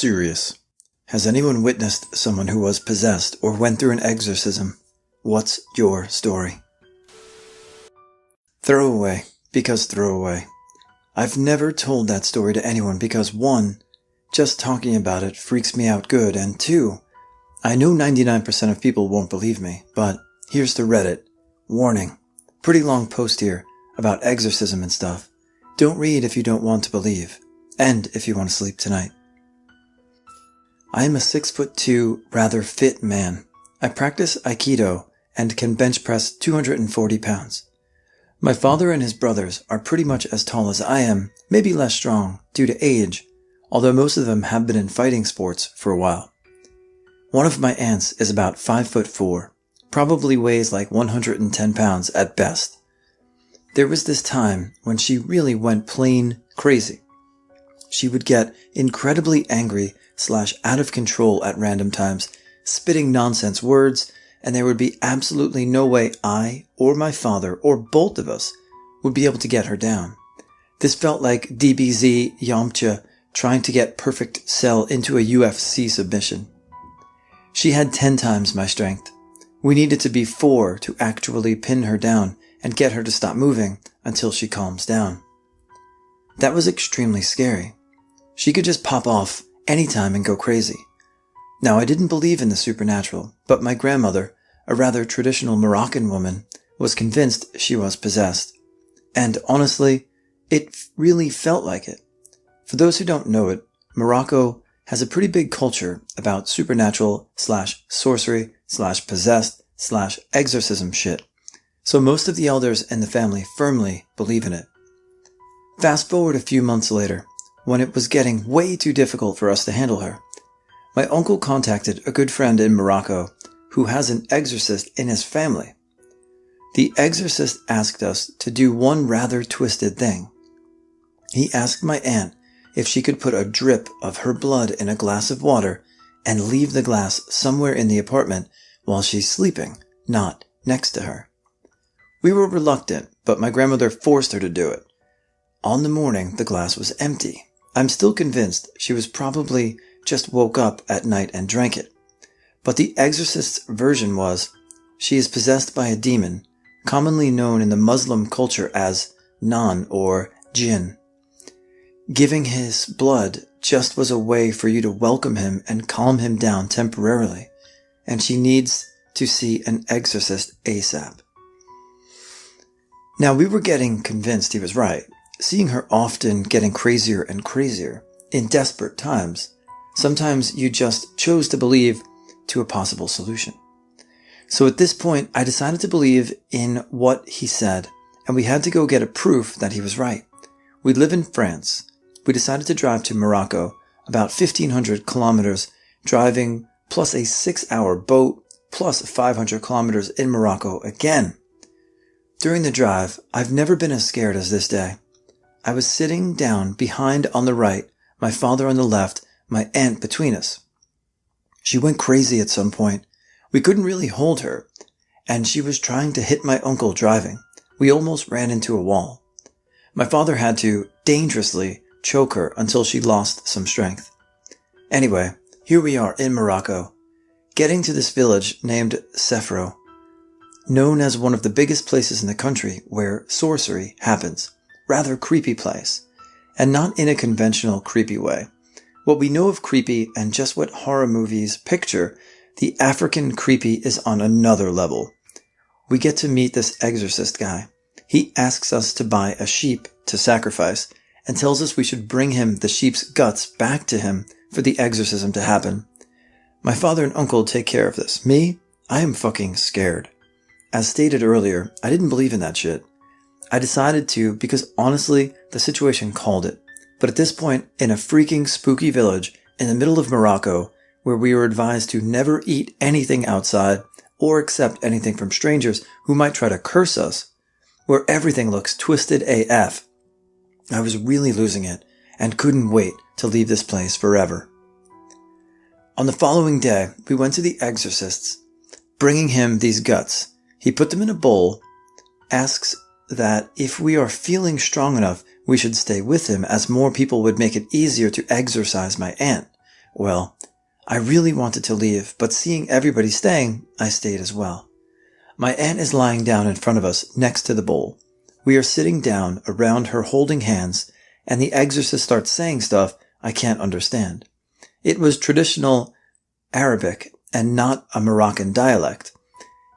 Serious. Has anyone witnessed someone who was possessed or went through an exorcism? What's your story? Throwaway, because throwaway. I've never told that story to anyone because 1, just talking about it freaks me out good, and 2, I know 99% of people won't believe me, but here's the Reddit. Warning. Pretty long post here about exorcism and stuff. Don't read if you don't want to believe, and if you want to sleep tonight. I am a 6'2", rather fit man. I practice Aikido and can bench press 240 pounds. My father and his brothers are pretty much as tall as I am, maybe less strong due to age, although most of them have been in fighting sports for a while. One of my aunts is about 5'4", probably weighs like 110 pounds at best. There was this time when she really went plain crazy. She would get incredibly angry / out of control at random times, spitting nonsense words, and there would be absolutely no way I or my father or both of us would be able to get her down. This felt like DBZ Yamcha trying to get Perfect Cell into a UFC submission. She had 10 times my strength. We needed to be 4 to actually pin her down and get her to stop moving until she calms down. That was extremely scary. She could just pop off anytime and go crazy. Now, I didn't believe in the supernatural, but my grandmother, a rather traditional Moroccan woman, was convinced she was possessed. And honestly, it really felt like it. For those who don't know it, Morocco has a pretty big culture about supernatural / sorcery / possessed / exorcism shit. So most of the elders in the family firmly believe in it. Fast forward a few months later, when it was getting way too difficult for us to handle her. My uncle contacted a good friend in Morocco who has an exorcist in his family. The exorcist asked us to do one rather twisted thing. He asked my aunt if she could put a drip of her blood in a glass of water and leave the glass somewhere in the apartment while she's sleeping, not next to her. We were reluctant, but my grandmother forced her to do it. On the morning, the glass was empty. I'm still convinced she was probably just woke up at night and drank it. But the exorcist's version was, she is possessed by a demon, commonly known in the Muslim culture as nan or jinn. Giving his blood just was a way for you to welcome him and calm him down temporarily, and she needs to see an exorcist ASAP. Now, we were getting convinced he was right, seeing her often getting crazier and crazier in desperate times. Sometimes you just chose to believe to a possible solution. So at this point, I decided to believe in what he said, and we had to go get a proof that he was right. We live in France. We decided to drive to Morocco, about 1,500 kilometers driving, plus a 6-hour boat, plus 500 kilometers in Morocco again. During the drive, I've never been as scared as this day. I was sitting down behind on the right, my father on the left, my aunt between us. She went crazy at some point. We couldn't really hold her, and she was trying to hit my uncle driving. We almost ran into a wall. My father had to dangerously choke her until she lost some strength. Anyway, here we are in Morocco, getting to this village named Sefro, known as one of the biggest places in the country where sorcery happens. Rather creepy place, and not in a conventional creepy way. What we know of creepy and just what horror movies picture, the African creepy is on another level. We get to meet this exorcist guy. He asks us to buy a sheep to sacrifice and tells us we should bring him the sheep's guts back to him for the exorcism to happen. My father and uncle take care of this. Me, I am fucking scared. As stated earlier, I didn't believe in that shit. I decided to because honestly, the situation called it. But at this point, in a freaking spooky village in the middle of Morocco, where we were advised to never eat anything outside or accept anything from strangers who might try to curse us, where everything looks twisted AF, I was really losing it and couldn't wait to leave this place forever. On the following day, we went to the exorcist's, bringing him these guts. He put them in a bowl, asks that if we are feeling strong enough, we should stay with him as more people would make it easier to exorcise my aunt, Well, I really wanted to leave, but seeing everybody staying, I stayed as well. My aunt is lying down in front of us next to the bowl. We are sitting down around her holding hands, and the exorcist starts saying stuff I can't understand. It was traditional Arabic and not a Moroccan dialect.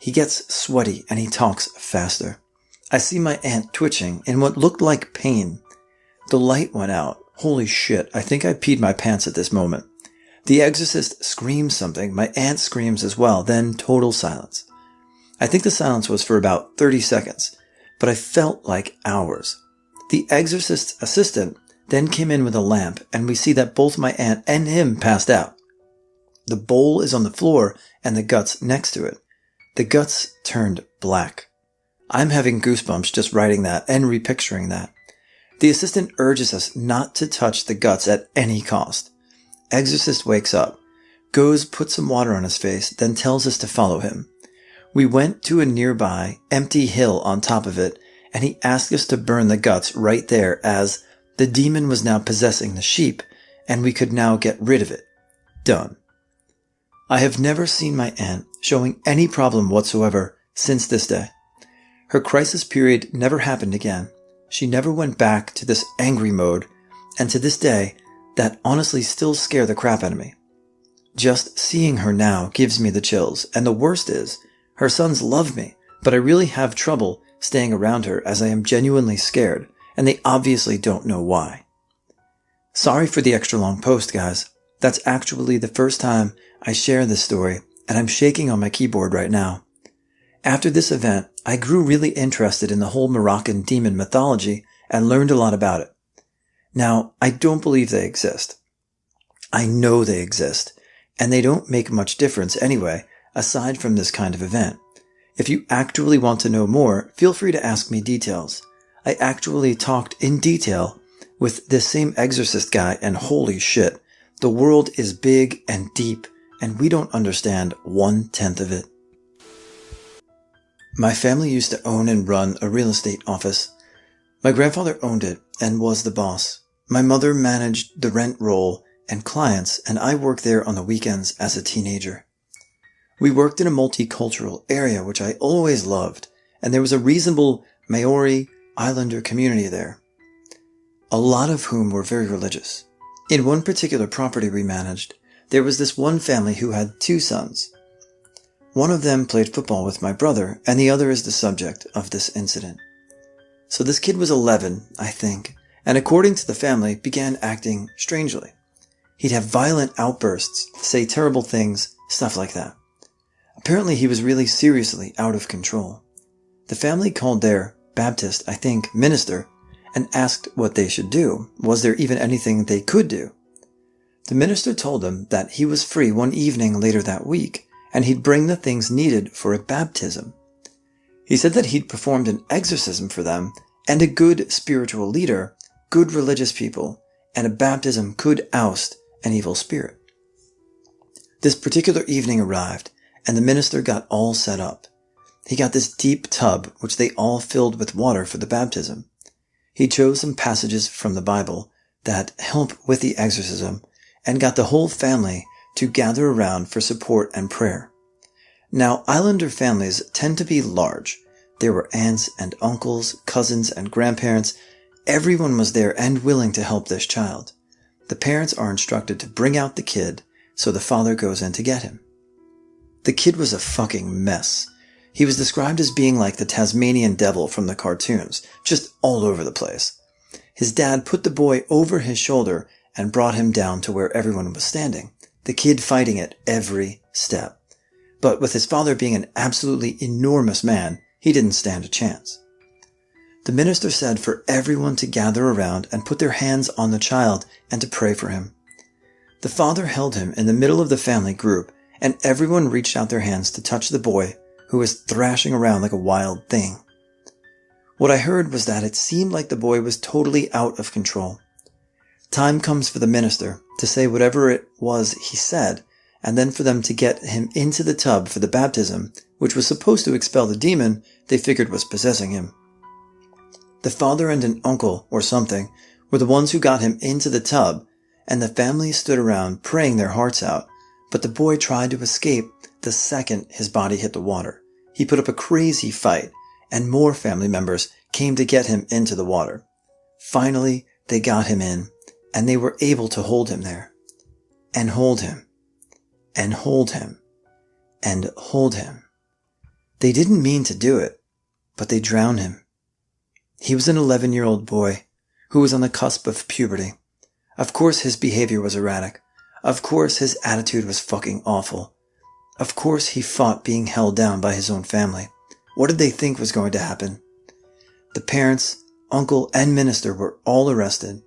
He gets sweaty and he talks faster. I see my aunt twitching in what looked like pain. The light went out. Holy shit, I think I peed my pants at this moment. The exorcist screams something. My aunt screams as well. Then total silence. I think the silence was for about 30 seconds, but I felt like hours. The exorcist's assistant then came in with a lamp, and we see that both my aunt and him passed out. The bowl is on the floor and the guts next to it. The guts turned black. I'm having goosebumps just writing that and repicturing that. The assistant urges us not to touch the guts at any cost. Exorcist wakes up, goes put some water on his face, then tells us to follow him. We went to a nearby empty hill on top of it, and he asked us to burn the guts right there as the demon was now possessing the sheep, and we could now get rid of it. Done. I have never seen my aunt showing any problem whatsoever since this day. Her crisis period never happened again. She never went back to this angry mode, and to this day, that honestly still scare the crap out of me. Just seeing her now gives me the chills, and the worst is, her sons love me, but I really have trouble staying around her as I am genuinely scared, and they obviously don't know why. Sorry for the extra long post, guys. That's actually the first time I share this story, and I'm shaking on my keyboard right now. After this event, I grew really interested in the whole Moroccan demon mythology and learned a lot about it. Now, I don't believe they exist. I know they exist, and they don't make much difference anyway, aside from this kind of event. If you actually want to know more, feel free to ask me details. I actually talked in detail with this same exorcist guy, and holy shit, the world is big and deep, and we don't understand 1/10 of it. My family used to own and run a real estate office. My grandfather owned it and was the boss. My mother managed the rent roll and clients, and I worked there on the weekends as a teenager. We worked in a multicultural area, which I always loved, and there was a reasonable Maori Islander community there, a lot of whom were very religious. In one particular property we managed, there was this one family who had 2 sons. One of them played football with my brother, and the other is the subject of this incident. So this kid was 11, I think, and according to the family, began acting strangely. He'd have violent outbursts, say terrible things, stuff like that. Apparently he was really seriously out of control. The family called their Baptist, I think, minister, and asked what they should do. Was there even anything they could do? The minister told them that he was free one evening later that week, and he'd bring the things needed for a baptism. He said that he'd performed an exorcism for them, and a good spiritual leader, good religious people, and a baptism could oust an evil spirit. This particular evening arrived, and the minister got all set up. He got this deep tub, which they all filled with water for the baptism. He chose some passages from the Bible that help with the exorcism, and got the whole family to gather around for support and prayer. Now, Islander families tend to be large. There were aunts and uncles, cousins and grandparents. Everyone was there and willing to help this child. The parents are instructed to bring out the kid, so the father goes in to get him. The kid was a fucking mess. He was described as being like the Tasmanian devil from the cartoons, just all over the place. His dad put the boy over his shoulder and brought him down to where everyone was standing, the kid fighting it every step. But with his father being an absolutely enormous man, he didn't stand a chance. The minister said for everyone to gather around and put their hands on the child and to pray for him. The father held him in the middle of the family group, and everyone reached out their hands to touch the boy, who was thrashing around like a wild thing. What I heard was that it seemed like the boy was totally out of control. Time comes for the minister to say whatever it was he said, and then for them to get him into the tub for the baptism, which was supposed to expel the demon they figured was possessing him. The father and an uncle, or something, were the ones who got him into the tub, and the family stood around praying their hearts out, but the boy tried to escape the second his body hit the water. He put up a crazy fight, and more family members came to get him into the water. Finally, they got him in, and they were able to hold him there. And hold him. And hold him. And hold him. They didn't mean to do it, but they drowned him. He was an 11-year-old boy who was on the cusp of puberty. Of course his behavior was erratic. Of course his attitude was fucking awful. Of course he fought being held down by his own family. What did they think was going to happen? The parents, uncle, and minister were all arrested.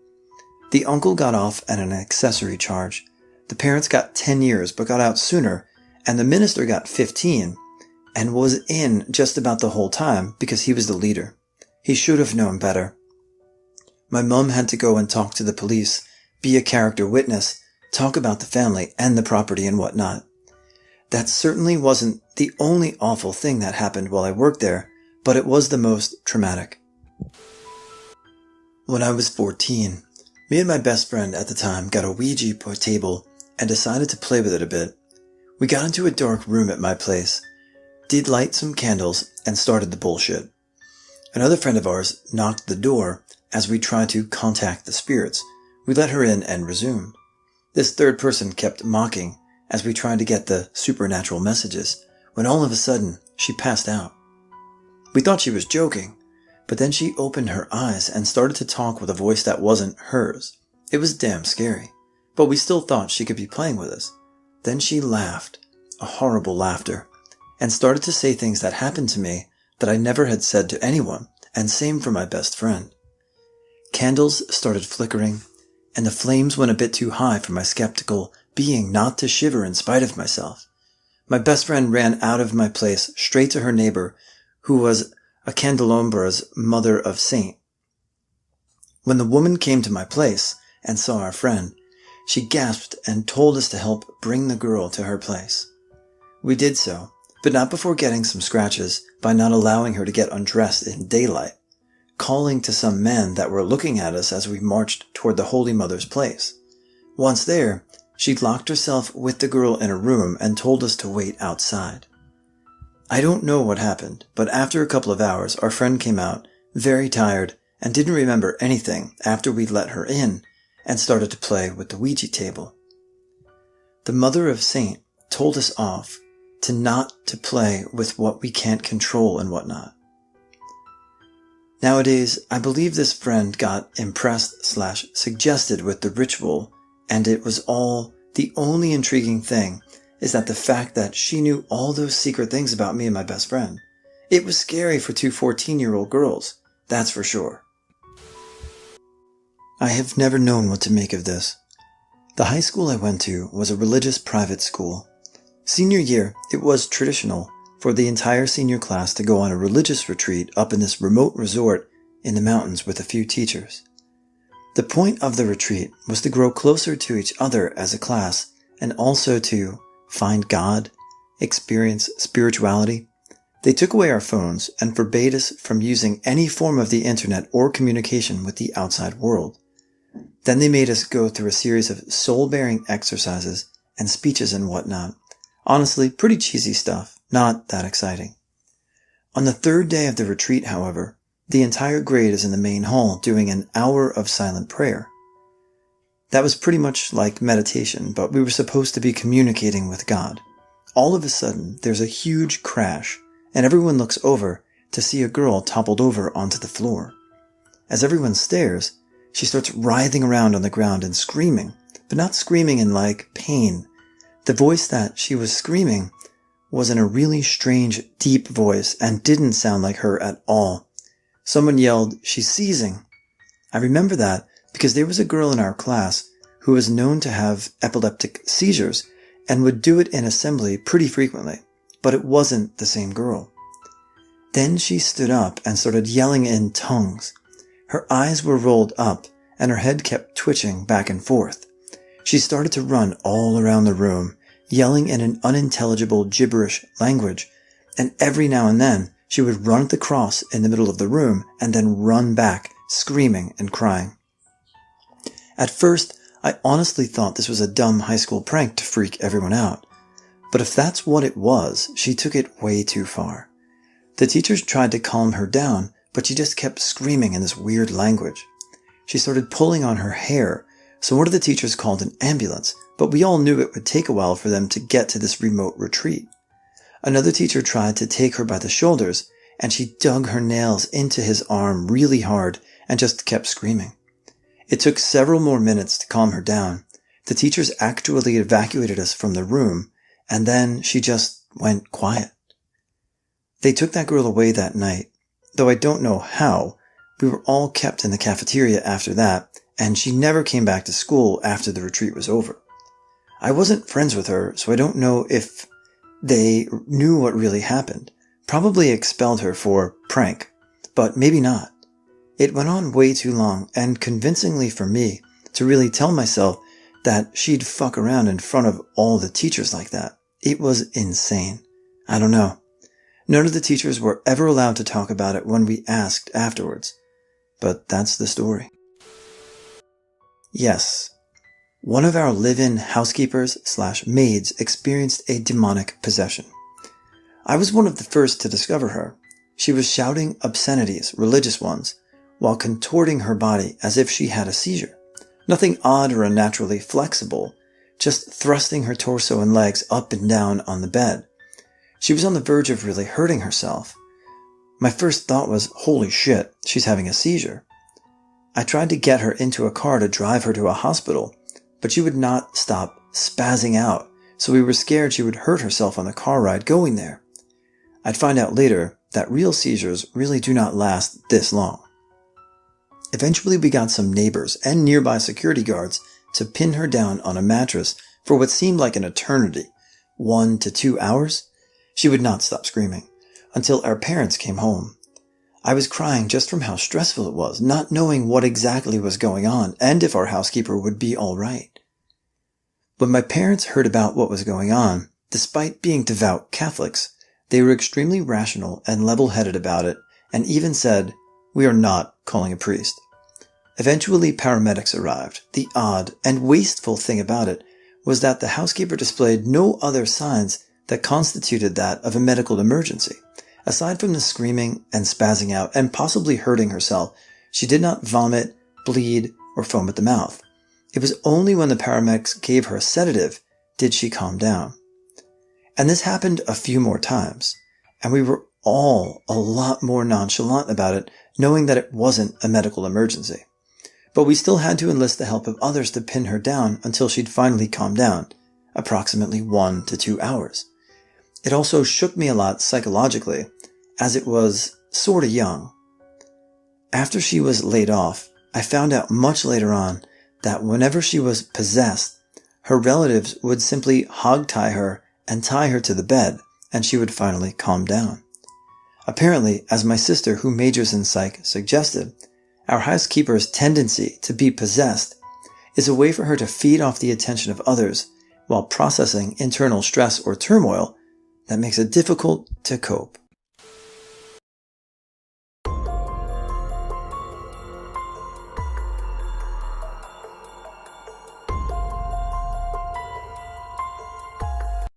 The uncle got off at an accessory charge. The parents got 10 years but got out sooner, and the minister got 15 and was in just about the whole time because he was the leader. He should have known better. My mom had to go and talk to the police, be a character witness, talk about the family and the property and whatnot. That certainly wasn't the only awful thing that happened while I worked there, but it was the most traumatic. When I was 14, me and my best friend at the time got a Ouija table and decided to play with it a bit. We got into a dark room at my place, did light some candles, and started the bullshit. Another friend of ours knocked the door as we tried to contact the spirits. We let her in and resumed. This third person kept mocking as we tried to get the supernatural messages, when all of a sudden she passed out. We thought she was joking, but then she opened her eyes and started to talk with a voice that wasn't hers. It was damn scary, but we still thought she could be playing with us. Then she laughed, a horrible laughter, and started to say things that happened to me that I never had said to anyone, and same for my best friend. Candles started flickering, and the flames went a bit too high for my skeptical being not to shiver in spite of myself. My best friend ran out of my place straight to her neighbor, who was a candelabre's mother of saint. When the woman came to my place and saw our friend, she gasped and told us to help bring the girl to her place. We did so, but not before getting some scratches by not allowing her to get undressed in daylight, calling to some men that were looking at us as we marched toward the Holy Mother's place. Once there, she locked herself with the girl in a room and told us to wait outside. I don't know what happened, but after a couple of hours, our friend came out, very tired, and didn't remember anything after we let her in and started to play with the Ouija table. The Mother of Saint told us off to not to play with what we can't control and whatnot. Nowadays, I believe this friend got impressed/suggested with the ritual, and it was all. The only intriguing thing is that the fact that she knew all those secret things about me and my best friend. It was scary for two 14-year-old girls, that's for sure. I have never known what to make of this. The high school I went to was a religious private school. Senior year, it was traditional for the entire senior class to go on a religious retreat up in this remote resort in the mountains with a few teachers. The point of the retreat was to grow closer to each other as a class and also to find God, experience spirituality. They took away our phones and forbade us from using any form of the internet or communication with the outside world. Then they made us go through a series of soul-bearing exercises and speeches and whatnot. Honestly, pretty cheesy stuff, not that exciting. On the third day of the retreat, however, the entire grade is in the main hall doing an hour of silent prayer. That was pretty much like meditation, but we were supposed to be communicating with God. All of a sudden, there's a huge crash, and everyone looks over to see a girl toppled over onto the floor. As everyone stares, she starts writhing around on the ground and screaming, but not screaming in like pain. The voice that she was screaming was in a really strange, deep voice and didn't sound like her at all. Someone yelled, "She's seizing." I remember that because there was a girl in our class who was known to have epileptic seizures and would do it in assembly pretty frequently, but it wasn't the same girl. Then she stood up and started yelling in tongues. Her eyes were rolled up and her head kept twitching back and forth. She started to run all around the room, yelling in an unintelligible gibberish language, and every now and then she would run at the cross in the middle of the room and then run back, screaming and crying. At first, I honestly thought this was a dumb high school prank to freak everyone out. But if that's what it was, she took it way too far. The teachers tried to calm her down, but she just kept screaming in this weird language. She started pulling on her hair, so one of the teachers called an ambulance, but we all knew it would take a while for them to get to this remote retreat. Another teacher tried to take her by the shoulders, and she dug her nails into his arm really hard and just kept screaming. It took several more minutes to calm her down. The teachers actually evacuated us from the room, and then she just went quiet. They took that girl away that night, though I don't know how. We were all kept in the cafeteria after that, and she never came back to school after the retreat was over. I wasn't friends with her, so I don't know if they knew what really happened. Probably expelled her for prank, but maybe not. It went on way too long, and convincingly for me, to really tell myself that she'd fuck around in front of all the teachers like that. It was insane. I don't know. None of the teachers were ever allowed to talk about it when we asked afterwards. But that's the story. Yes, one of our live-in housekeepers/maids experienced a demonic possession. I was one of the first to discover her. She was shouting obscenities, religious ones, while contorting her body as if she had a seizure. Nothing odd or unnaturally flexible, just thrusting her torso and legs up and down on the bed. She was on the verge of really hurting herself. My first thought was, holy shit, she's having a seizure. I tried to get her into a car to drive her to a hospital, but she would not stop spazzing out, so we were scared she would hurt herself on the car ride going there. I'd find out later that real seizures really do not last this long. Eventually we got some neighbors and nearby security guards to pin her down on a mattress for what seemed like an eternity, 1 to 2 hours. She would not stop screaming until our parents came home. I was crying just from how stressful it was, not knowing what exactly was going on and if our housekeeper would be all right. When my parents heard about what was going on, despite being devout Catholics, they were extremely rational and level-headed about it and even said, "We are not calling a priest." Eventually paramedics arrived. The odd and wasteful thing about it was that the housekeeper displayed no other signs that constituted that of a medical emergency. Aside from the screaming and spazzing out and possibly hurting herself, she did not vomit, bleed, or foam at the mouth. It was only when the paramedics gave her a sedative did she calm down. And this happened a few more times, and we were all a lot more nonchalant about it, knowing that it wasn't a medical emergency. But we still had to enlist the help of others to pin her down until she'd finally calmed down, approximately 1 to 2 hours. It also shook me a lot psychologically, as it was sorta young. After she was laid off, I found out much later on that whenever she was possessed, her relatives would simply hog-tie her and tie her to the bed, and she would finally calm down. Apparently, as my sister, who majors in psych, suggested, our housekeeper's tendency to be possessed is a way for her to feed off the attention of others while processing internal stress or turmoil that makes it difficult to cope.